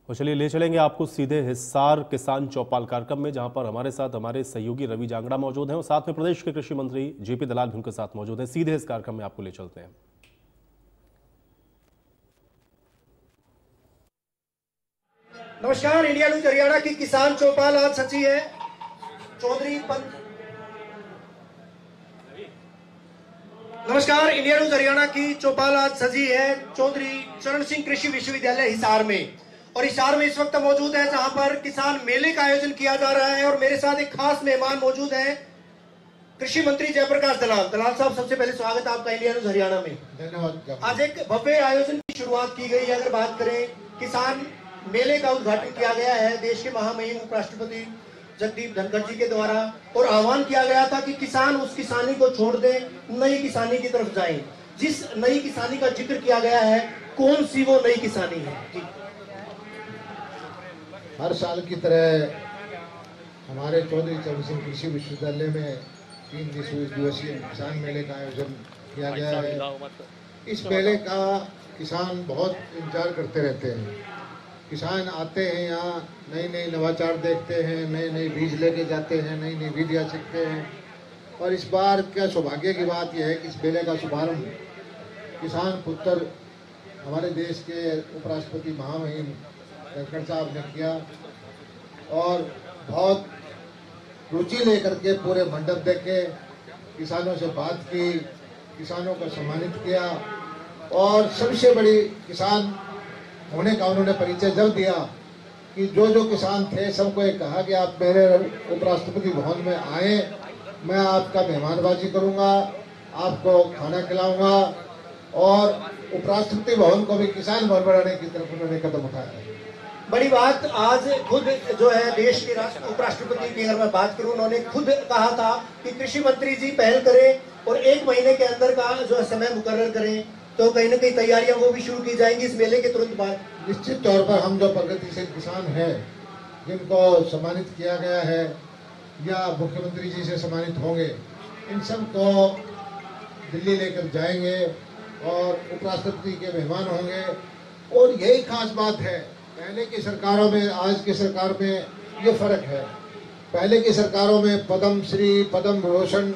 और चलिए ले चलेंगे आपको सीधे हिसार किसान चौपाल कार्यक्रम में, जहां पर हमारे साथ हमारे सहयोगी रवि जांगड़ा मौजूद हैं और साथ में प्रदेश के कृषि मंत्री जेपी दलाल भी उनके साथ मौजूद हैं। सीधे इस कार्यक्रम में आपको ले चलते हैं। नमस्कार, इंडिया न्यूज हरियाणा की किसान चौपाल आज सची है। नमस्कार, इंडिया न्यूज हरियाणा की चौपाल आज सजी है चौधरी चरण सिंह कृषि विश्वविद्यालय हिसार में। और हिसार में इस वक्त मौजूद है जहां पर किसान मेले का आयोजन किया जा रहा है। और मेरे साथ एक खास मेहमान मौजूद है, कृषि मंत्री जयप्रकाश दलाल। दलाल साहब, सबसे पहले स्वागत है आपका इंडिया न्यूज हरियाणा में। धन्यवाद। आज एक भव्य आयोजन की शुरुआत की गई है। अगर बात करें, किसान मेले का उद्घाटन किया गया है देश के महामहिम उपराष्ट्रपति जगदीप धनखड़ जी के द्वारा, और आह्वान किया गया था कि किसान उस किसानी को छोड़ दें, नई किसानी की तरफ जाएं। जिस नई किसानी का जिक्र किया गया है, कौन सी वो नई किसानी है? जी। हर साल की तरह हमारे चौधरी चरण सिंह कृषि विश्वविद्यालय में 3 दिवसीय किसान मेले का आयोजन किया गया है। इस मेले का किसान बहुत इंतजार करते रहते हैं। किसान आते हैं, यहाँ नई नई नवाचार देखते हैं, नए नए बीज लेके जाते हैं, नई नई विधियाँ सीखते हैं। और इस बार क्या सौभाग्य की बात यह है कि इस मेले का शुभारंभ किसान पुत्र हमारे देश के उपराष्ट्रपति महामहिम धनखड़ साहब ने किया, और बहुत रुचि लेकर के पूरे मंडप देखे, किसानों से बात की, किसानों को सम्मानित किया। और सबसे बड़ी किसान होने का उन्होंने परिचय जब दिया कि जो किसान थे सबको ये कहा कि आप मेरे उपराष्ट्रपति भवन में आए, मैं आपका मेहमानबाजी करूंगा, आपको खाना खिलाऊंगा। और उपराष्ट्रपति भवन को भी किसान भवन बनाने की तरफ उन्होंने कदम उठाया। बड़ी बात, आज खुद जो है देश के उपराष्ट्रपति की अगर मैं बात करूं, उन्होंने खुद कहा था कि कृषि मंत्री जी पहल करें और 1 महीने के अंदर का जो है समय मुकर्रर करें, तो कहीं ना कहीं तैयारियां वो भी शुरू की जाएंगी इस मेले के तुरंत बाद। निश्चित तौर पर हम जो प्रगतिशील किसान हैं, जिनको सम्मानित किया गया है या मुख्यमंत्री जी से सम्मानित होंगे, इन सब को दिल्ली लेकर जाएंगे और उपराष्ट्रपति के मेहमान होंगे। और यही खास बात है, पहले की सरकारों में आज की सरकार में ये फर्क है। पहले की सरकारों में पद्म श्री, पद्म विभूषण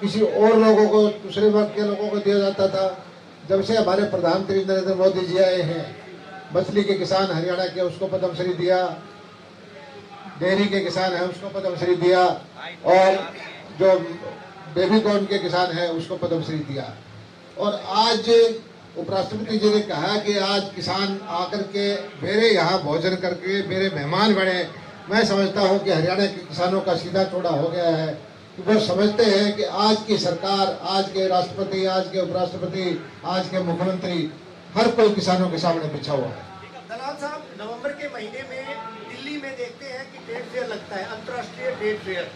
किसी और लोगों को, दूसरे वर्ग के लोगों को दिया जाता था। जब से हमारे प्रधानमंत्री नरेंद्र मोदी जी आए हैं, मछली के किसान हरियाणा के उसको पद्म श्री दिया, डेयरी के किसान है उसको पद्म श्री दिया, और जो बेबी कॉर्न के किसान है उसको पद्म श्री दिया। और आज उपराष्ट्रपति जी ने कहा कि आज किसान आकर के मेरे यहाँ भोजन करके मेरे मेहमान बने। मैं समझता हूँ कि हरियाणा के किसानों का सीधा चौड़ा हो गया है। वो समझते हैं कि आज की सरकार, आज के राष्ट्रपति, आज के उपराष्ट्रपति, आज के मुख्यमंत्री, हर कोई किसानों के सामने बिछा हुआ है। दलाल साहब, नवंबर के महीने में दिल्ली में देखते हैं कि ट्रेड फेयर लगता है, अंतर्राष्ट्रीय ट्रेड फेयर।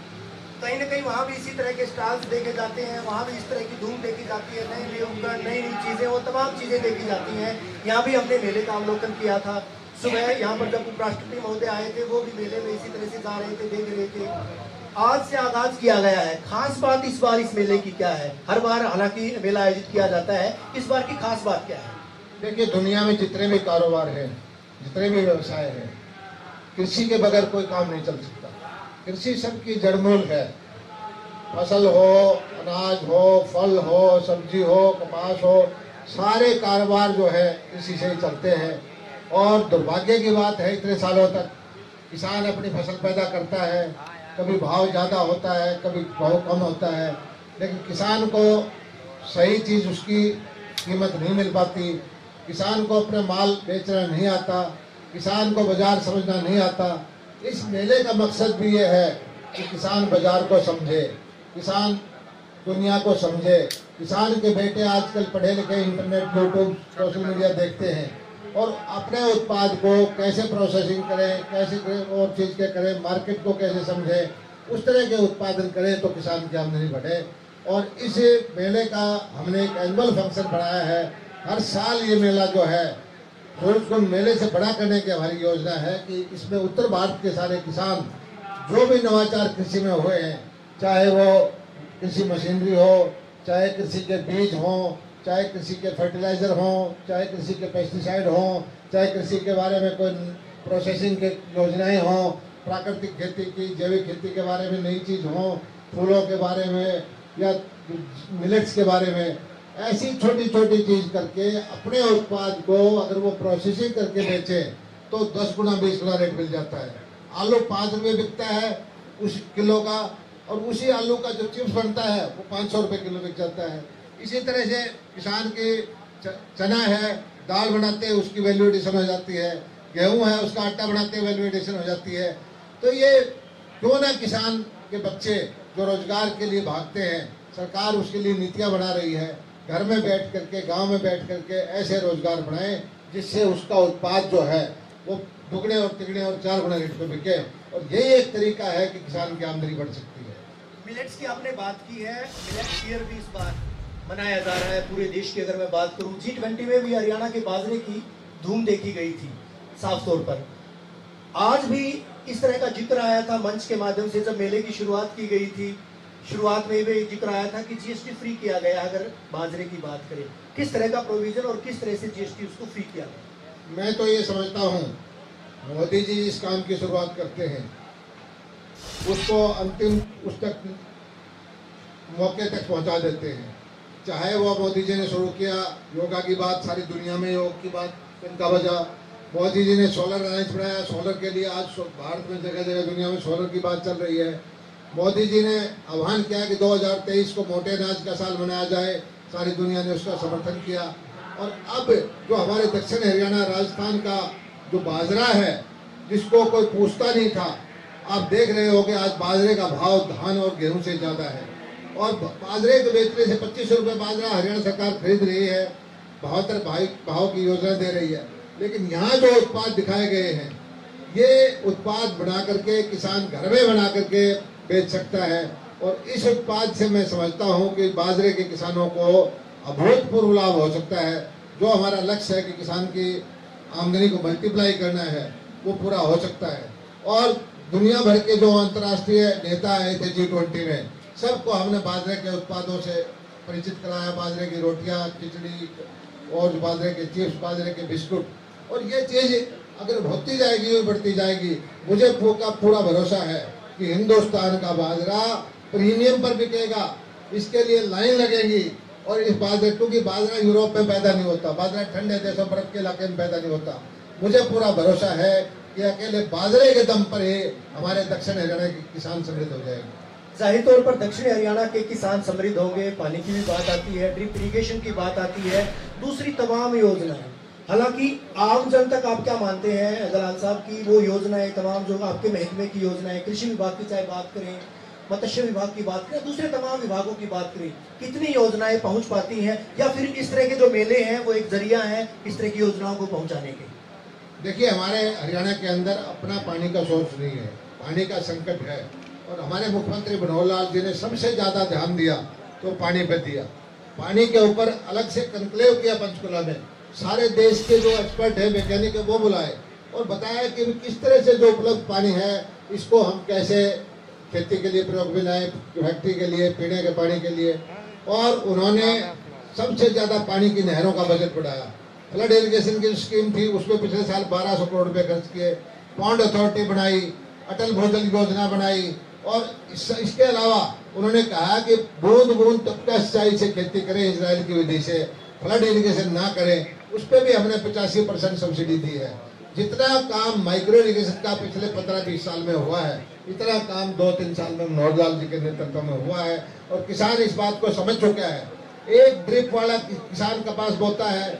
कहीं ना कहीं वहाँ भी इसी तरह के स्टॉल्स देखे जाते हैं, वहाँ भी इस तरह की धूम देखी जाती है, नए नए उपकरण, नई नई चीजें, वो तमाम चीजें देखी जाती हैं। यहाँ भी हमने मेले का अवलोकन किया था सुबह। यहाँ पर जब उपराष्ट्रपति महोदय आए थे, वो भी मेले में इसी तरह से जा रहे थे, देख रहे थे। आज से आगाज किया गया है। खास बात इस बार इस मेले की क्या है? हर बार हालांकि मेला आयोजित किया जाता है, इस बार की खास बात क्या है? देखिए, दुनिया में जितने भी कारोबार हैं, जितने भी व्यवसाय हैं, कृषि के बगैर कोई काम नहीं चल सकता। कृषि सबकी जड़मूल है। फसल हो, अनाज हो, फल हो, सब्जी हो, कपास हो, सारे कारोबार जो है कृषि से ही चलते हैं। और दुर्भाग्य की बात है, इतने सालों तक किसान अपनी फसल पैदा करता है, कभी भाव ज़्यादा होता है, कभी भाव कम होता है, लेकिन किसान को सही चीज़, उसकी कीमत नहीं मिल पाती। किसान को अपने माल बेचना नहीं आता, किसान को बाजार समझना नहीं आता। इस मेले का मकसद भी ये है कि किसान बाजार को समझे, किसान दुनिया को समझे। किसान के बेटे आजकल पढ़े लिखे इंटरनेट, यूट्यूब, सोशल मीडिया देखते हैं, और अपने उत्पाद को कैसे प्रोसेसिंग करें, कैसे और चीज़ के करें, मार्केट को कैसे समझें, उस तरह के उत्पादन करें तो किसान की आमदनी बढ़े। और इस मेले का हमने एक एनुअल फंक्शन बनाया है। हर साल ये मेला जो है, तो उसको मेले से बड़ा करने की हमारी योजना है कि इसमें उत्तर भारत के सारे किसान जो भी नवाचार कृषि में हुए हैं, चाहे वो कृषि मशीनरी हो, चाहे कृषि के बीज हों, चाहे कृषि के फर्टिलाइजर हों, चाहे कृषि के पेस्टिसाइड हों, चाहे कृषि के बारे में कोई प्रोसेसिंग के योजनाएं हों, प्राकृतिक खेती की, जैविक खेती के बारे में नई चीज़ हो, फूलों के बारे में या मिलेट्स के बारे में, ऐसी छोटी छोटी चीज़ करके अपने उत्पाद को अगर वो प्रोसेसिंग करके बेचे तो 10 गुना 20 गुना रेट मिल जाता है। आलू 5 रुपये बिकता है उस किलो का, और उसी आलू का जो चिप्स बनता है वो 500 रुपये किलो बिक जाता है। इसी तरह से किसान की चना है, दाल बनाते हैं उसकी वैल्यू एडिशन हो जाती है, गेहूं है उसका आटा बनाते हैं वैल्यू एडिशन हो जाती है। तो ये क्यों ना किसान के बच्चे जो रोजगार के लिए भागते हैं, सरकार उसके लिए नीतियां बना रही है, घर में बैठ करके, गांव में बैठ करके ऐसे रोजगार बनाए जिससे उसका उत्पाद जो है वो दुगने और तिगने और 4 गुना रेट पे बिके, और यही एक तरीका है कि किसान की आमदनी बढ़ सकती है। मिलेट्स की आपने बात की है, मिलेट्स ईयर भी इस बार मनाया जा रहा है पूरे देश की। अगर मैं बात करूं G20 में भी हरियाणा के बाजरे की धूम देखी गई थी साफ तौर पर। आज भी इस तरह का जिक्र आया था मंच के माध्यम से, जब मेले की शुरुआत की गई थी, शुरुआत में भी जिक्र आया था कि GST फ्री किया गया। अगर बाजरे की बात करें, किस तरह का प्रोविजन और किस तरह से GST उसको फ्री किया गया? मैं तो ये समझता हूँ मोदी जी इस काम की शुरुआत करते हैं उसको अंतिम उस तक मौके तक पहुंचा देते हैं। चाहे वो मोदी जी ने शुरू किया योगा की बात, सारी दुनिया में योग की बात इनका वजह, मोदी जी ने सोलर अलायंस बनाया, सोलर के लिए आज भारत में जगह जगह दुनिया में सोलर की बात चल रही है। मोदी जी ने आह्वान किया कि 2023 को मोटे अनाज का साल मनाया जाए, सारी दुनिया ने उसका समर्थन किया। और अब जो हमारे दक्षिण हरियाणा राजस्थान का जो बाजरा है जिसको कोई पूछता नहीं था, आप देख रहे हो कि आज बाजरे का भाव धान और गेहूं से ज़्यादा है, और बाजरे को बेचने से 25 रुपये बाजरा हरियाणा सरकार खरीद रही है, 72 भाव की योजना दे रही है। लेकिन यहाँ जो उत्पाद दिखाए गए हैं ये उत्पाद बना करके किसान घर में बना करके बेच सकता है, और इस उत्पाद से मैं समझता हूँ कि बाजरे के किसानों को अभूतपूर्व लाभ हो सकता है। जो हमारा लक्ष्य है कि किसान की आमदनी को मल्टीप्लाई करना है वो पूरा हो सकता है। और दुनिया भर के जो अंतर्राष्ट्रीय नेता आए थे G20 में, सबको हमने बाजरे के उत्पादों से परिचित कराया, बाजरे की रोटियां, खिचड़ी और बाजरे के चिप्स, बाजरे के बिस्कुट, और ये चीज़ अगर होती जाएगी और बढ़ती जाएगी, मुझे पूरा भरोसा है कि हिंदुस्तान का बाजरा प्रीमियम पर बिकेगा। इसके लिए लाइन लगेगी, और इस बाजरे, क्योंकि बाजरा यूरोप में पैदा नहीं होता, बाजरा ठंडे देशों बर्फ के इलाके में पैदा नहीं होता। मुझे पूरा भरोसा है कि अकेले बाजरे के दम पर ही हमारे दक्षिण हरियाणा के किसान समृद्ध हो जाएंगे। जाहिर तौर पर दक्षिण हरियाणा के किसान समृद्ध होंगे। पानी की भी बात आती है, ड्रिप इरिगेशन की बात आती है, दूसरी तमाम योजनाएं। हालांकि आम जन तक आप क्या मानते हैं दलाल साहब की वो योजनाएं तमाम जो आपके महकमे की योजनाएं, कृषि विभाग की चाहे बात करें, मत्स्य विभाग की बात करें, दूसरे तमाम विभागों की बात करें, कितनी योजनाएं पहुंच पाती हैं, या फिर इस तरह के जो मेले हैं वो एक जरिया है इस तरह की योजनाओं को पहुंचाने के? देखिए, हमारे हरियाणा के अंदर अपना पानी का सोर्स नहीं है, पानी का संकट है, और हमारे मुख्यमंत्री मनोहर लाल जी ने सबसे ज़्यादा ध्यान दिया तो पानी पे दिया। पानी के ऊपर अलग से कंक्लेव किया पंचकुला में, सारे देश के जो एक्सपर्ट है, वैज्ञानिक है, वो बुलाए और बताया कि किस तरह से जो उपलब्ध पानी है इसको हम कैसे खेती के लिए प्रयोग में लाए, फैक्ट्री के लिए, पीने के पानी के लिए। और उन्होंने सबसे ज़्यादा पानी की नहरों का बजट बढ़ाया। फ्लड इरिगेशन की स्कीम थी, उसमें पिछले साल 1200 करोड़ रुपए खर्च किए। पॉन्ड अथॉरिटी बनाई, अटल भूजल योजना बनाई, और इसके अलावा उन्होंने कहा कि बूंद बूंद तबका सिंचाई से खेती करें, इजराइल की विधि से, फ्लड इरिगेशन ना करें। उस पर भी हमने 85% सब्सिडी दी है। जितना काम माइक्रो इरिगेशन का पिछले 15-20 साल में हुआ है, इतना काम 2-3 साल में मनोहर लाल जी के नेतृत्व में हुआ है, और किसान इस बात को समझ चुका है। एक ड्रिप वाला किसान कपास बोता है,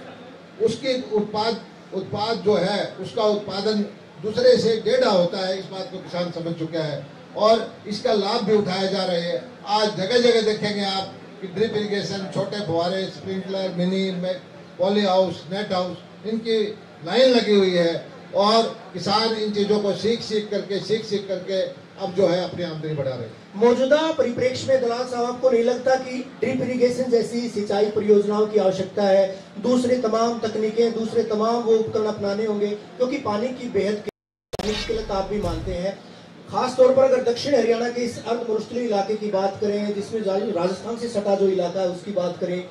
उसकी उत्पाद जो है उसका उत्पादन दूसरे से 1.5 होता है। इस बात को किसान समझ चुका है, और इसका लाभ भी उठाया जा रहे हैं। आज जगह जगह देखेंगे आप कि ड्रिप इरिगेशन, छोटे फुहारे, sprinkler, mini poly house, net house, इनकी लाइन लगी हुई है, और किसान इन चीज़ों को सीख करके अब जो है अपनी आमदनी बढ़ा रहे हैं। मौजूदा परिप्रेक्ष्य में दलाल साहब आपको नहीं लगता कि ड्रिप इरिगेशन जैसी सिंचाई परियोजनाओं की आवश्यकता है, दूसरे तमाम तकनीकें, दूसरे तमाम वो उपकरण अपनाने होंगे, क्योंकि पानी की बेहद किल्लत आप भी मानते हैं। खास तौर पर अगर दक्षिण हरियाणा के इस अर्ध मरुस्थलीय इलाके की बात करें, जिसमें राजस्थान से सटा जो इलाका है उसकी बात करें,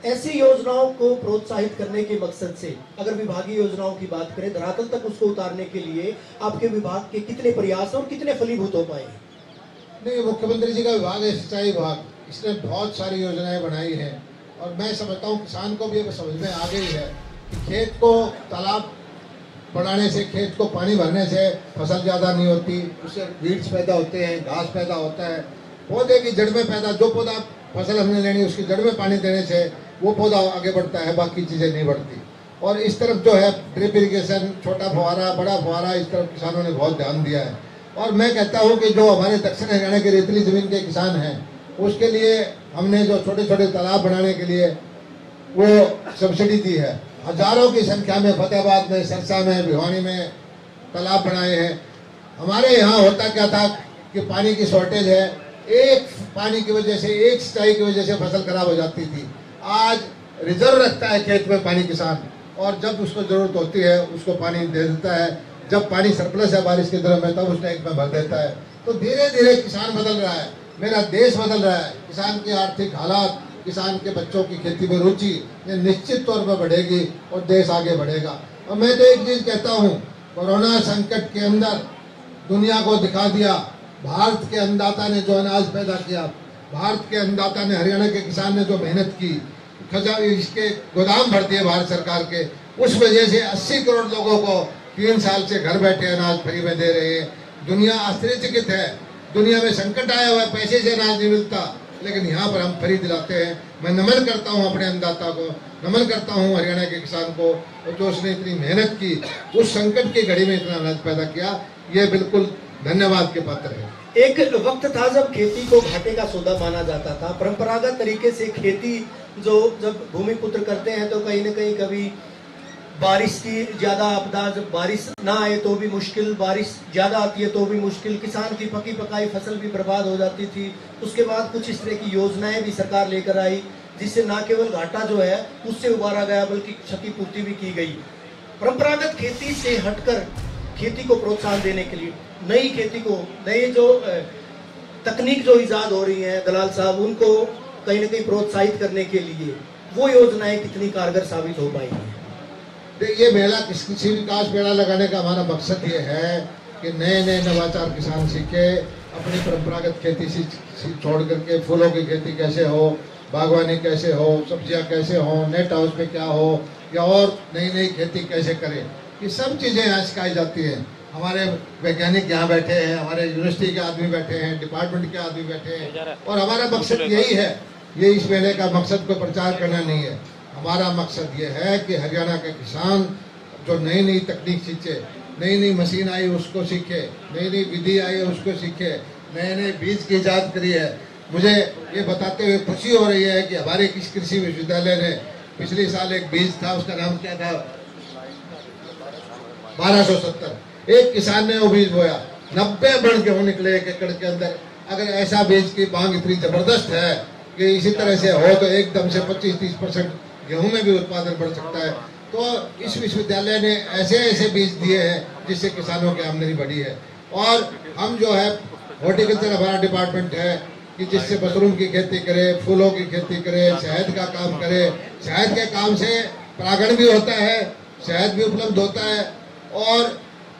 ऐसी योजनाओं को प्रोत्साहित करने के मकसद से अगर विभागीय योजनाओं की बात करें, धरातल तक उसको उतारने के लिए आपके विभाग के कितने प्रयास और कितने फलीभूत हो पाए? नहीं, मुख्यमंत्री जी का विभाग है सिंचाई विभाग, इसने बहुत सारी योजनाएं बनाई हैं और मैं समझता हूँ किसान को भी अब समझ में आ गई है कि खेत को तालाब बढ़ाने से, खेत को पानी भरने से फसल ज़्यादा नहीं होती, उससे वीड्स पैदा होते हैं, घास पैदा होता है, पौधे की जड़ में पैदा, जो पौधा फसल हमने लेनी उसकी जड़ में पानी देने से वो पौधा आगे बढ़ता है, बाकी चीज़ें नहीं बढ़ती। और इस तरफ जो है ड्रिप इरिगेशन, छोटा फुहारा, बड़ा फुहारा, इस तरफ किसानों ने बहुत ध्यान दिया है। और मैं कहता हूँ कि जो हमारे दक्षिण हरियाणा के रेतीली ज़मीन के किसान हैं उसके लिए हमने जो छोटे छोटे तालाब बनाने के लिए वो सब्सिडी दी है। हजारों की संख्या में फतेहाबाद में, सरसा में, भिवानी में तालाब बनाए हैं। हमारे यहाँ होता क्या था कि पानी की शॉर्टेज है, एक पानी की वजह से, एक सिंचाई की वजह से फसल खराब हो जाती थी। आज रिजर्व रखता है खेत में पानी किसान, और जब उसको जरूरत होती है उसको पानी दे देता है। जब पानी सरप्लस है बारिश के दिनों में तब उस टैंक में भर देता है। तो धीरे धीरे किसान बदल रहा है, मेरा देश बदल रहा है। किसान की आर्थिक हालात, किसान के बच्चों की खेती में रुचि ये निश्चित तौर पर बढ़ेगी और देश आगे बढ़ेगा। और मैं तो एक चीज कहता हूँ, कोरोना संकट के अंदर दुनिया को दिखा दिया भारत के अन्नदाता ने जो अनाज पैदा किया, भारत के अन्नदाता ने, हरियाणा के किसान ने जो मेहनत की, इसके गोदाम भर दिए भारत सरकार के, उस वजह से 80 करोड़ लोगों को 3 साल से घर बैठे अनाज फ्री में दे रहे हैं। दुनिया आश्चर्यचकित है, दुनिया में संकट आया हुआ है, पैसे से अनाज नहीं मिलता, लेकिन यहाँ पर हम फ्री दिलाते हैं। मैं नमन करता हूँ अपने अन्नदाता को, नमन करता हूँ हरियाणा के किसान को, जो उसने इतनी मेहनत की, उस संकट की घड़ी में इतना अनाज पैदा किया, ये बिल्कुल धन्यवाद के पात्र है। एक वक्त था जब खेती को घाटे का सौदा माना जाता था। परंपरागत तरीके से खेती जो जब भूमि पुत्र करते हैं तो कहीं न कहीं कभी बारिश की ज्यादा आपदा, जब बारिश ना आए तो भी मुश्किल, बारिश ज्यादा आती है तो भी मुश्किल, किसान की पकी पकाई फसल भी बर्बाद हो जाती थी। उसके बाद कुछ इस तरह की योजनाएं भी सरकार लेकर आई जिससे न केवल घाटा जो है उससे उबारा गया बल्कि क्षतिपूर्ति भी की गई। परंपरागत खेती से हटकर खेती को प्रोत्साहन देने के लिए नई खेती को, नई जो तकनीक जो इजाद हो रही है दलाल साहब, उनको कहीं न कहीं प्रोत्साहित करने के लिए वो योजनाएं कितनी कारगर साबित हो पाई हैं? ये मेला, कृषि विकास मेला लगाने का हमारा मकसद ये है कि नए नए नवाचार किसान सीखे, अपनी परंपरागत खेती से छोड़ करके फूलों की खेती कैसे हो, बागवानी कैसे हो, सब्जियां कैसे हो, नेट हाउस में क्या हो, या और नई नई खेती कैसे करें, ये सब चीज़ें यहाँ सिखाई जाती हैं। हमारे वैज्ञानिक यहाँ बैठे हैं, हमारे यूनिवर्सिटी के आदमी बैठे हैं, डिपार्टमेंट के आदमी बैठे हैं, और हमारा मकसद यही है। ये इस मेले का मकसद को प्रचार करना नहीं है, हमारा मकसद ये है कि हरियाणा के किसान जो नई नई तकनीक सीखे, नई नई मशीन आई उसको सीखे, नई नई विधि आई है उसको सीखे, नए नए बीज की इजाद करी है। मुझे ये बताते हुए खुशी हो रही है कि हमारे किस कृषि विश्वविद्यालय ने पिछले साल एक बीज था, उसका नाम क्या था, 1270, एक किसान ने वो बीज बोया, 90 बन गेहूँ निकले एक एकड़ के अंदर। अगर ऐसा बीज की मांग इतनी जबरदस्त है कि इसी तरह से हो तो एकदम से 25-30% गेहूं में भी उत्पादन बढ़ सकता है। तो इस विश्वविद्यालय ने ऐसे ऐसे बीज दिए हैं जिससे किसानों की आमदनी बढ़ी है। और हम जो है हॉर्टिकल्चर हमारा डिपार्टमेंट है कि जिससे मशरूम की खेती करे, फूलों की खेती करे, शहद का काम करे। शहद के काम से परागण भी होता है, शहद भी उपलब्ध होता है, और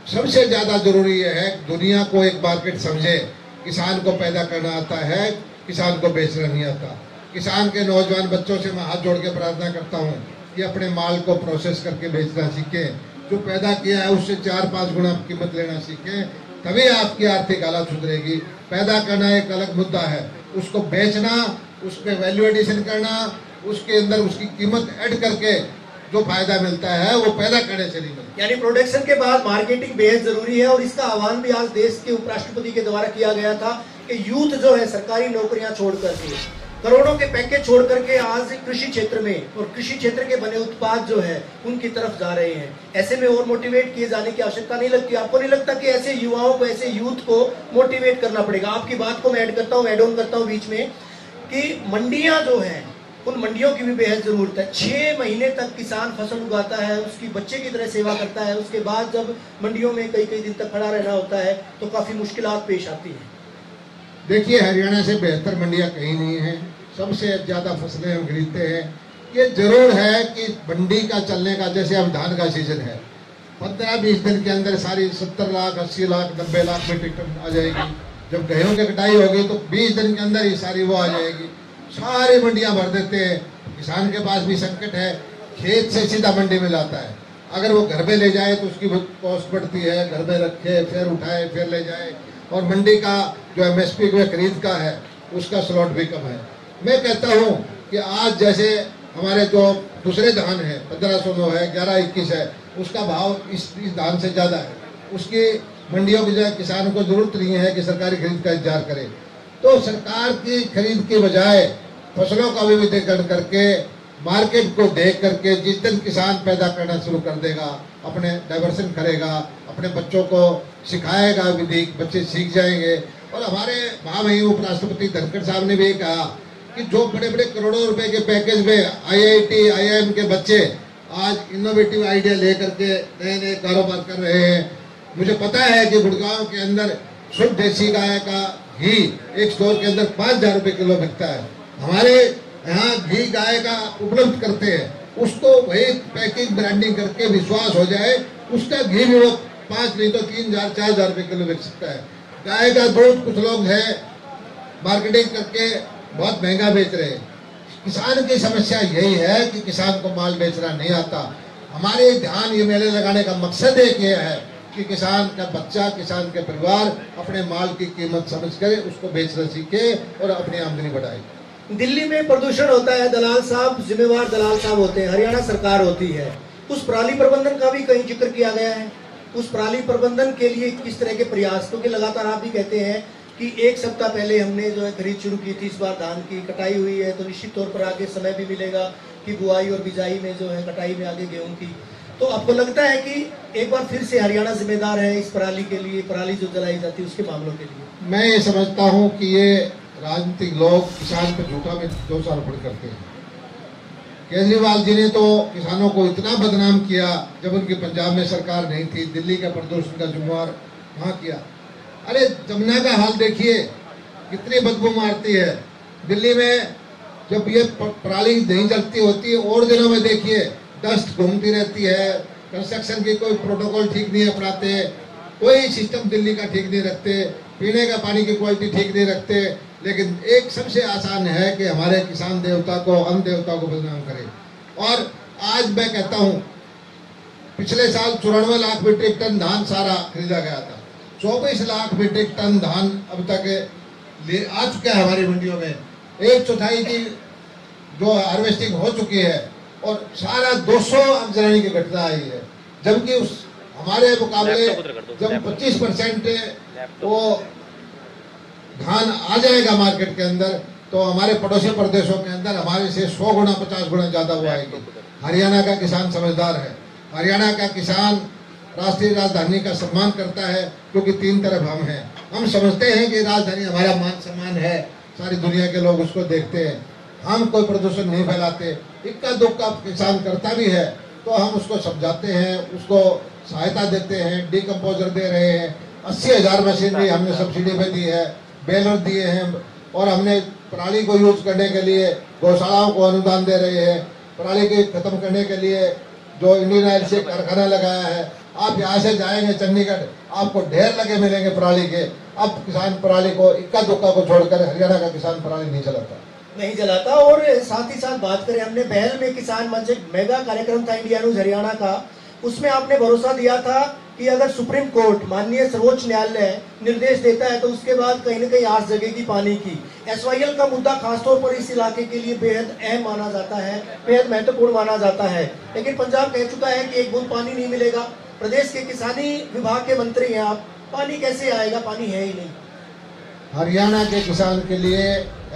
सबसे ज़्यादा जरूरी ये है दुनिया को एक मार्केट समझे। किसान को पैदा करना आता है, किसान को बेचना नहीं आता। किसान के नौजवान बच्चों से मैं हाथ जोड़ के प्रार्थना करता हूँ कि अपने माल को प्रोसेस करके बेचना सीखें, जो पैदा किया है उससे 4-5 गुना कीमत लेना सीखें, तभी आपकी आर्थिक हालत सुधरेगी। पैदा करना एक अलग मुद्दा है, उसको बेचना, उसमें वैल्यू एडिशन करना, उसके अंदर उसकी कीमत ऐड करके जो फायदा मिलता है वो पैदा करने से नहीं मिलता। यानी प्रोडक्शन के बाद मार्केटिंग बेहद जरूरी है। और इसका आह्वान भी आज देश के उपराष्ट्रपति के द्वारा किया गया था कि यूथ जो है सरकारी नौकरियां छोड़ करके, करोड़ों के पैकेज छोड़ करके आज कृषि क्षेत्र में और कृषि क्षेत्र के बने उत्पाद जो है उनकी तरफ जा रहे हैं। ऐसे में और मोटिवेट किए जाने की आवश्यकता नहीं लगती। आपको नहीं लगता कि ऐसे युवाओं को, ऐसे यूथ को मोटिवेट करना पड़ेगा? आपकी बात को मैं ऐड करता हूँ, ऐड ऑन करता हूँ बीच में, कि मंडियां जो है उन मंडियों की भी बेहद जरूरत है। 6 महीने तक किसान फसल उगाता है, उसकी बच्चे की तरह सेवा करता है, उसके बाद जब मंडियों में कई कई दिन तक खड़ा रहना होता है तो काफी मुश्किलात पेश आती हैं। देखिए, हरियाणा से बेहतर मंडियां कहीं नहीं है। सबसे ज़्यादा फसलें हम खरीदते हैं। ये जरूर है कि मंडी का चलने का, जैसे अब धान का सीजन है, 15-20 दिन के अंदर सारी 70 लाख 80 लाख 90 लाख मीट्रिक टन आ जाएगी। जब गेहूं की कटाई होगी तो 20 दिन के अंदर ही सारी वो आ जाएगी। सारी मंडियां भर देते हैं। किसान के पास भी संकट है, खेत से सीधा मंडी में जाता है। अगर वो घर में ले जाए तो उसकी कॉस्ट बढ़ती है, घर में रखे फिर उठाए फिर ले जाए, और मंडी का जो MSP में खरीद का है उसका स्लॉट भी कम है। मैं कहता हूँ कि आज जैसे हमारे जो दूसरे धान है 1509 है 1121 है, उसका भाव इस धान से ज़्यादा है। उसकी मंडियों की जो किसानों को जरूरत नहीं है कि सरकारी खरीद का इंतजार करे। तो सरकार की खरीद के बजाय फसलों का विविधीकरण करके, मार्केट को देख करके, जिस दिन किसान पैदा करना शुरू कर देगा, अपने डाइवर्सन करेगा, अपने बच्चों को सिखाएगा विधि, बच्चे सीख जाएंगे। और हमारे महामहिम उपराष्ट्रपति धनखड़ साहब ने भी कहा कि जो बड़े बड़े करोड़ों रुपए के पैकेज में IIT IIM के बच्चे आज इनोवेटिव आइडिया लेकर के नए नए कारोबार कर रहे हैं। मुझे पता है कि गुड़गांव के अंदर शुद्ध देसी गाय का घी एक स्टोर के अंदर 5,000 रुपए किलो बिकता है। हमारे यहाँ घी गाय का उपलब्ध करते हैं, उसको वही पैकिंग ब्रांडिंग करके विश्वास हो जाए, उसका घी भी वो 5 नहीं तो 3,000 4,000 रुपए किलो बिक सकता है। गाय का दूध कुछ लोग है मार्केटिंग करके बहुत महंगा बेच रहे हैं। किसान की समस्या यही है कि किसान को माल बेचना नहीं आता। हमारे ध्यान ये मेले लगाने का मकसद एक ये है कि किसान का बच्चा, किसान के परिवार अपने माल की कीमत समझ कर उसको बेचना सीखे और अपनी आमदनी बढ़ाए। दिल्ली में प्रदूषण होता है, दलाल साहब जिम्मेवार दलाल साहब होते हैं, हरियाणा सरकार होती है। उस पराली प्रबंधन का भी कहीं जिक्र किया गया है। उस पराली प्रबंधन के लिए किस तरह के प्रयास, क्योंकि लगातार आप भी कहते हैं कि 1 सप्ताह पहले हमने जो है खरीद शुरू की थी, इस बार धान की कटाई हुई है, तो निश्चित तौर पर आगे समय भी मिलेगा कि बुआई और बिजाई में जो है कटाई में आगे गेहूं की। तो आपको लगता है कि एक बार फिर से हरियाणा जिम्मेदार है इस पराली के लिए, पराली जो जलाई जाती है उसके मामलों के लिए? मैं ये समझता हूँ कि ये राजनीतिक लोग किसान पर झूठा में दोषारोपण करते हैं। केजरीवाल जी ने तो किसानों को इतना बदनाम किया जब उनकी पंजाब में सरकार नहीं थी, दिल्ली का प्रदूषण का जुम्मेवार वहाँ किया। अरे जमुना का हाल देखिए, कितनी बदबू मारती है। दिल्ली में जब ये पराली नहीं जलती होती और दिनों में देखिए डस्ट घूमती रहती है। कंस्ट्रक्शन की कोई प्रोटोकॉल ठीक नहीं अपनाते, कोई सिस्टम दिल्ली का ठीक नहीं रखते, पीने का पानी की क्वालिटी ठीक नहीं रखते। लेकिन एक सबसे आसान है कि हमारे किसान देवता को, अन्न देवता को बदनाम करें। और आज मैं कहता हूँ पिछले साल 94 लाख मीट्रिक टन धान सारा खरीदा गया था। 24 लाख मीट्रिक टन धान अब तक आ चुका है हमारी मंडियों में। 1/4 की जो हार्वेस्टिंग हो चुकी है और सारा 200 अफजरानी की घटना आई है। जबकि उस हमारे मुकाबले जब 25% वो धान आ जाएगा मार्केट के अंदर, तो हमारे पड़ोसी प्रदेशों के अंदर हमारे से 100 गुना 50 गुना ज्यादा वो आएगी। हरियाणा का किसान समझदार है। हरियाणा का किसान राष्ट्रीय राजधानी का सम्मान करता है, क्योंकि 3 तरफ हम हैं। हम समझते हैं कि राजधानी हमारा मान सम्मान है, सारी दुनिया के लोग उसको देखते हैं। हम कोई प्रदूषण नहीं फैलाते। इक्का दुक्का किसान करता भी है तो हम उसको समझाते हैं, उसको सहायता देते हैं, डिकम्पोजर दे रहे हैं। 80,000 मशीनरी हमने सब्सिडी पे दी है, बेलर दिए हैं, और हमने पराली को यूज करने के लिए गौशालाओं को अनुदान दे रहे हैं। पराली के खत्म करने के लिए जो इंडियन ऑयल से कारखाना लगाया है। आप यहाँ से जाएंगे चंडीगढ़, आपको ढेर लगे मिलेंगे पराली के। अब किसान पराली को, इक्का दुक्का को छोड़कर हरियाणा का किसान पराली नहीं जलाता। और साथ ही साथ बात करें, हमने बहल में किसान मंच मेगा कार्यक्रम था इंडिया न्यूज हरियाणा का, उसमें आपने भरोसा दिया था कि अगर सुप्रीम कोर्ट, माननीय सर्वोच्च न्यायालय निर्देश देता है तो उसके बाद कहीं न कहीं आस जगेगी पानी की। SYL का मुद्दा खासतौर पर इस इलाके के लिए बेहद अहम माना जाता है, बेहद महत्वपूर्ण माना जाता है। लेकिन पंजाब कह चुका है कि एक बूंद पानी नहीं मिलेगा। प्रदेश के किसानी विभाग के मंत्री हैं आप, पानी कैसे आएगा? पानी है ही नहीं। हरियाणा के किसान के लिए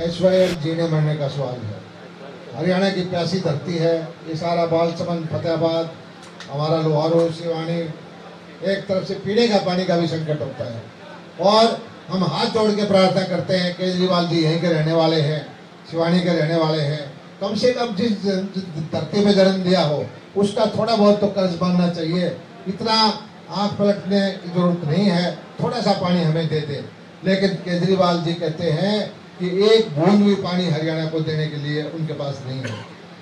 SYL जीने मरने का सवाल है। हरियाणा की प्यासी धरती है। ये सारा बालसमंद, फतेहाबाद, हमारा लोहारू, सिवानी, एक तरफ से पीने का पानी का भी संकट होता है। और हम हाथ जोड़ के प्रार्थना करते हैं, केजरीवाल जी यहीं के रहने वाले हैं, सिवानी के रहने वाले हैं, कम से कम जिस धरती में जन्म दिया हो उसका थोड़ा बहुत तो कर्ज मानना चाहिए। इतना आंख पलटने की जरूरत नहीं है, थोड़ा सा पानी हमें दे दे। लेकिन केजरीवाल जी कहते हैं कि एक बूंद भी पानी हरियाणा को देने के लिए उनके पास नहीं है।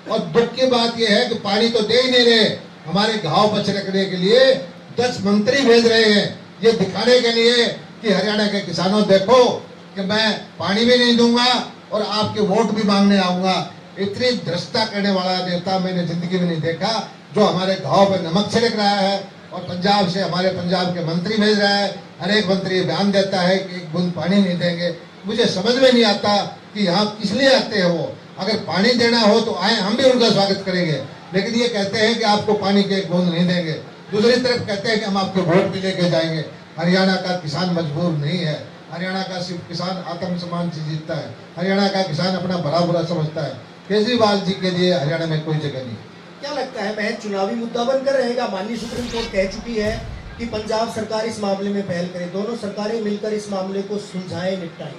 और दुख की बात यह है कि पानी तो दे ही नहीं रहे, हमारे घाव बच रखने के लिए 10 मंत्री भेज रहे हैं, ये दिखाने के लिए कि हरियाणा के किसानों देखो कि मैं पानी भी नहीं दूंगा और आपके वोट भी मांगने आऊंगा। इतनी भ्रष्टा करने वाला नेता मैंने जिंदगी में नहीं देखा, जो हमारे घाव पर नमक छिड़क रहा है और पंजाब से हमारे पंजाब के मंत्री भेज रहा है। हर एक मंत्री बयान देता है कि एक बूंद पानी नहीं देंगे। मुझे समझ में नहीं आता कि यहाँ किस लिए आते हैं वो। अगर पानी देना हो तो आए, हम भी उनका स्वागत करेंगे, लेकिन ये कहते हैं कि आपको पानी के एक बूंद नहीं देंगे। दूसरी तरफ कहते हैं कि हम आपके वोट भी लेके जाएंगे। हरियाणा का किसान मजबूर नहीं है, हरियाणा का सिर्फ किसान आत्मसम्मान से जीतता है, हरियाणा का किसान अपना भला बुरा समझता है। केजरीवाल जी के लिए हरियाणा में कोई जगह नहीं। क्या लगता है महज चुनावी मुद्दा बनकर रहेगा? माननीय सुप्रीम कोर्ट कह चुकी है कि पंजाब सरकार इस मामले में पहल करे, दोनों सरकारें मिलकर इस मामले को सुलझाएं, निपटाएं।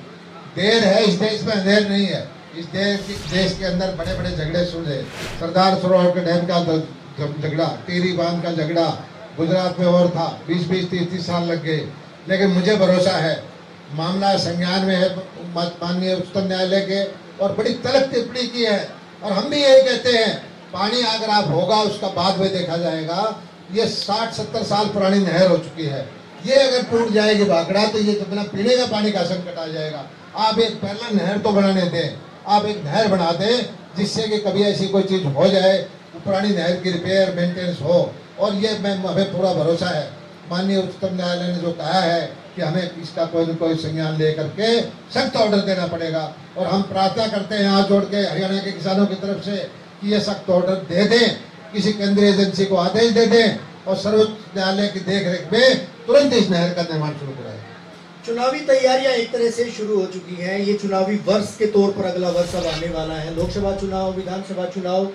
देर है इस देश में, अंधेर नहीं है। इस देश के अंदर बड़े बड़े झगड़े सुलझे, सरदार सरोवर के डैम का झगड़ा, टिहरी बांध का झगड़ा, गुजरात में और था, 20-20, 30 साल लग गए। लेकिन मुझे भरोसा है मामला संज्ञान में है माननीय उच्चतम न्यायालय के, और बड़ी तल्ख टिप्पणी की है। और हम भी यही कहते हैं पानी अगर आप होगा उसका बाद में देखा जाएगा। ये 60-70 साल पुरानी नहर हो चुकी है, ये अगर टूट जाएगी भाखड़ा तो ये बिना पीने का पानी का संकट आ जाएगा। आप एक पहला नहर तो बनाने दें, आप एक नहर बना दें जिससे कि कभी ऐसी कोई चीज हो जाए पुरानी नहर की रिपेयर मेंटेनेंस हो। और ये हमें पूरा भरोसा है माननीय उच्चतम न्यायालय ने जो कहा है कि हमें इसका कोई न कोई संज्ञान लेकर के सख्त ऑर्डर देना पड़ेगा। और हम प्रार्थना करते हैं हाथ जोड़ के हरियाणा के किसानों की तरफ से कि ये सख्त ऑर्डर दे दें, किसी केंद्रीय एजेंसी को आदेश दे दें और सर्वोच्च न्यायालय की देखरेख में तुरंत इस नहर का निर्माण शुरू कराएं। चुनावी तैयारियां एक तरह से शुरू हो चुकी हैं। ये चुनावी वर्ष के तौर पर अगला वर्ष अब आने वाला है, लोकसभा चुनाव, विधानसभा चुनाव।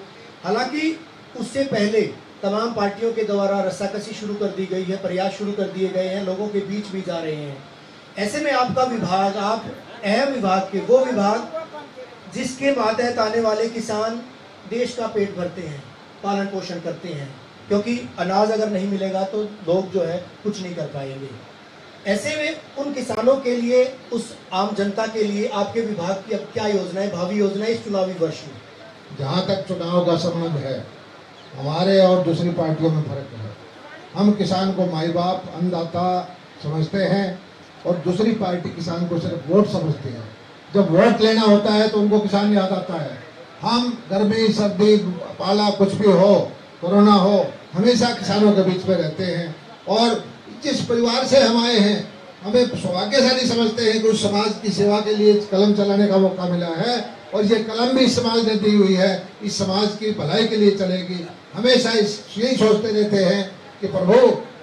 हालांकि उससे पहले तमाम पार्टियों के द्वारा रस्साकसी शुरू कर दी गई है, प्रयास शुरू कर दिए गए हैं, लोगों के बीच भी जा रहे हैं। ऐसे में आपका विभाग, आप अहम विभाग के वो विभाग जिसके मातहत आने वाले किसान देश का पेट भरते हैं, पालन पोषण करते हैं, क्योंकि अनाज अगर नहीं मिलेगा तो लोग जो है कुछ नहीं कर पाएंगे। ऐसे में उन किसानों के लिए, उस आम जनता के लिए आपके विभाग की अब क्या योजनाएं, भावी योजनाएं इस चुनावी वर्ष में? जहाँ तक चुनाव का संबंध है, हमारे और दूसरी पार्टियों में फर्क है। हम किसान को माई बाप, अन्नदाता समझते हैं और दूसरी पार्टी किसान को सिर्फ वोट समझती है। जब वोट लेना होता है तो उनको किसान याद आता है। हम गर्मी, सर्दी, पाला, कुछ भी हो, कोरोना हो, हमेशा किसानों के बीच में रहते हैं। और जिस परिवार से हम आए हैं, हमें सौभाग्यशाली समझते हैं कि उस समाज की सेवा के लिए कलम चलाने का मौका मिला है और ये कलम भी समाज ने दी हुई है, इस समाज की भलाई के लिए चलेगी। हमेशा यही सोचते रहते हैं कि प्रभु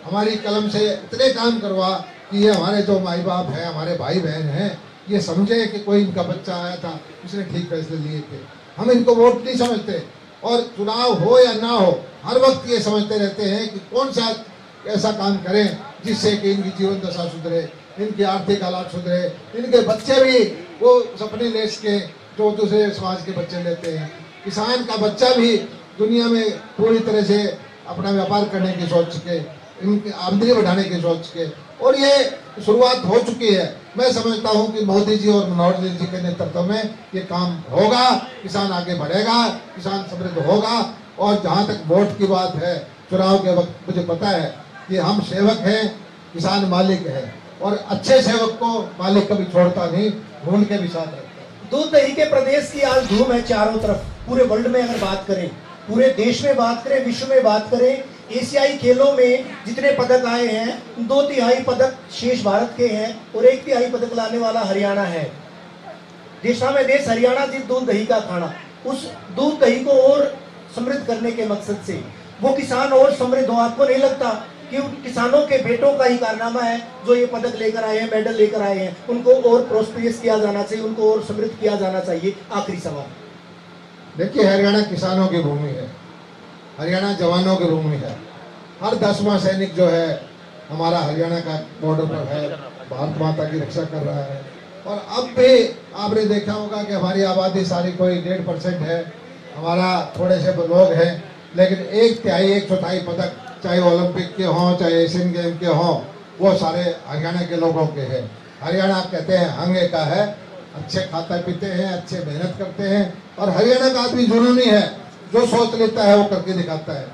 हमारी कलम से इतने काम करवा कि ये हमारे जो माई बाप हैं, हमारे भाई बहन हैं, ये समझे कि कोई इनका बच्चा आया था, उसने ठीक फैसले लिए थे। हम इनको वोट नहीं समझते और चुनाव हो या ना हो, हर वक्त ये समझते रहते हैं कि कौन सा ऐसा काम करें जिससे कि इनकी जीवन दशा सुधरे, इनके आर्थिक हालात सुधरे, इनके बच्चे भी वो सपने ले सके जो दूसरे समाज के बच्चे लेते हैं। किसान का बच्चा भी दुनिया में पूरी तरह से अपना व्यापार करने की सोच के, इनकी आमदनी बढ़ाने की सोच के, और ये शुरुआत हो चुकी है। मैं समझता हूँ कि मोदी जी और मनोहर लाल जी के नेतृत्व में ये काम होगा, किसान आगे बढ़ेगा, किसान समृद्ध होगा। और जहाँ तक वोट की बात है, चुनाव के वक्त मुझे पता है कि हम सेवक हैं, किसान मालिक है, और अच्छे सेवक को मालिक कभी छोड़ता नहीं, ढूंढ के भी साथ रखता है। दूध दही के प्रदेश की आज धूम है चारों तरफ। पूरे वर्ल्ड में अगर बात करें, पूरे देश में बात करें, विश्व में बात करें, एशियाई खेलों में जितने पदक आए हैं, 2/3 पदक शेष भारत के हैं और 1/3 पदक लाने वाला हरियाणा है। देशा में देश हरियाणा जिस दूध दही का खाना, उस दूध दही को और समृद्ध करने के मकसद से वो किसान और समृद्ध हो। आपको नहीं लगता कि उन किसानों के बेटों का ही कारनामा है जो ये पदक लेकर आए हैं, मेडल लेकर आए हैं? उनको और प्रोस्पेरियस किया जाना चाहिए, उनको और समृद्ध किया जाना चाहिए। आखिरी सवाल, देखिए, हरियाणा किसानों की भूमि है, हरियाणा जवानों की भूमि है। हर 10वां सैनिक जो है हमारा हरियाणा का बॉर्डर पर है, भारत माता की रक्षा कर रहा है। और अब भी आपने देखा होगा कि हमारी आबादी सारी कोई 1.5% है, हमारा थोड़े से लोग हैं, लेकिन 1/3, 1/4 पदक चाहे ओलंपिक के हों, चाहे एशियन गेम के हों, वो सारे हरियाणा के लोगों के हैं। हरियाणा कहते हैं हंगे का है, अच्छे खाते पीते हैं, अच्छे मेहनत करते हैं। और हरियाणा का आदमी जुनूनी है, जो सोच लेता है वो करके दिखाता है।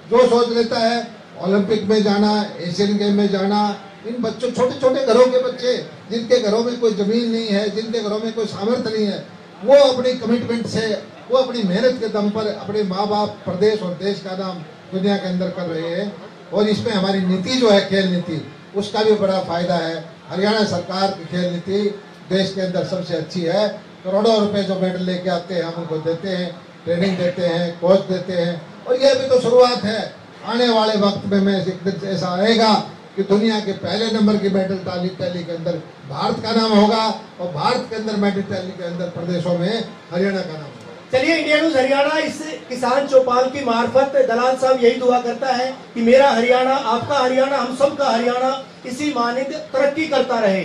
जो सोच लेता है ओलंपिक में जाना, एशियन गेम में जाना, इन बच्चों, छोटे छोटे घरों के बच्चे जिनके घरों में कोई जमीन नहीं है, जिनके घरों में कोई सामर्थ्य नहीं है, वो अपनी कमिटमेंट से, वो अपनी मेहनत के दम पर अपने माँ बाप, प्रदेश और देश का नाम दुनिया के अंदर कर रहे हैं। और इसमें हमारी नीति जो है, खेल नीति, उसका भी बड़ा फायदा है। हरियाणा सरकार की खेल नीति देश के अंदर सबसे अच्छी है। करोड़ों रुपए जो मेडल लेके आते हैं हम उनको देते हैं, ट्रेनिंग देते हैं, कोच देते हैं। और यह भी तो शुरुआत है। आने वाले वक्त में मैं एक दिन ऐसा आएगा कि दुनिया के पहले नंबर की मेडल टैली के अंदर भारत का नाम होगा और भारत के अंदर मेडल टैली के अंदर प्रदेशों में हरियाणा का नाम होगा। चलिए, इंडिया न्यूज हरियाणा इस किसान चौपाल की मार्फत दलाल साहब यही दुआ करता है कि मेरा हरियाणा, आपका हरियाणा, हम सब का हरियाणा इसी मानिंद तरक्की करता रहे।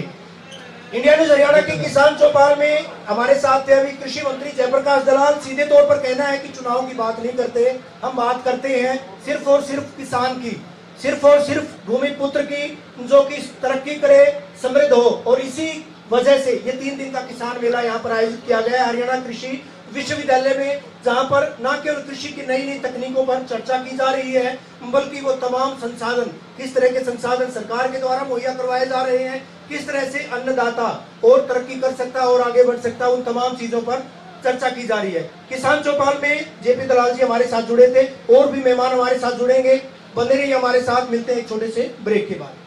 इंडिया न्यूज हरियाणा के किसान चौपाल में हमारे साथ थे अभी कृषि मंत्री जयप्रकाश दलाल। सीधे तौर पर कहना है कि चुनाव की बात नहीं करते, हम बात करते हैं सिर्फ और सिर्फ किसान की, सिर्फ और सिर्फ भूमिपुत्र की, जो कि तरक्की करे, समृद्ध हो। और इसी वजह से ये 3 दिन का किसान मेला यहाँ पर आयोजित किया गया है हरियाणा कृषि विश्वविद्यालय में, जहां पर न केवल कृषि की नई नई तकनीकों पर चर्चा की जा रही है, बल्कि वो तमाम संसाधन, किस तरह के संसाधन सरकार के द्वारा मुहैया करवाए जा रहे हैं, किस तरह से अन्नदाता और तरक्की कर सकता है और आगे बढ़ सकता है, उन तमाम चीजों पर चर्चा की जा रही है। किसान चौपाल में जेपी दलाल जी हमारे साथ जुड़े थे, और भी मेहमान हमारे साथ जुड़ेंगे। बने रहिए हमारे साथ, मिलते हैं एक छोटे से ब्रेक के बाद।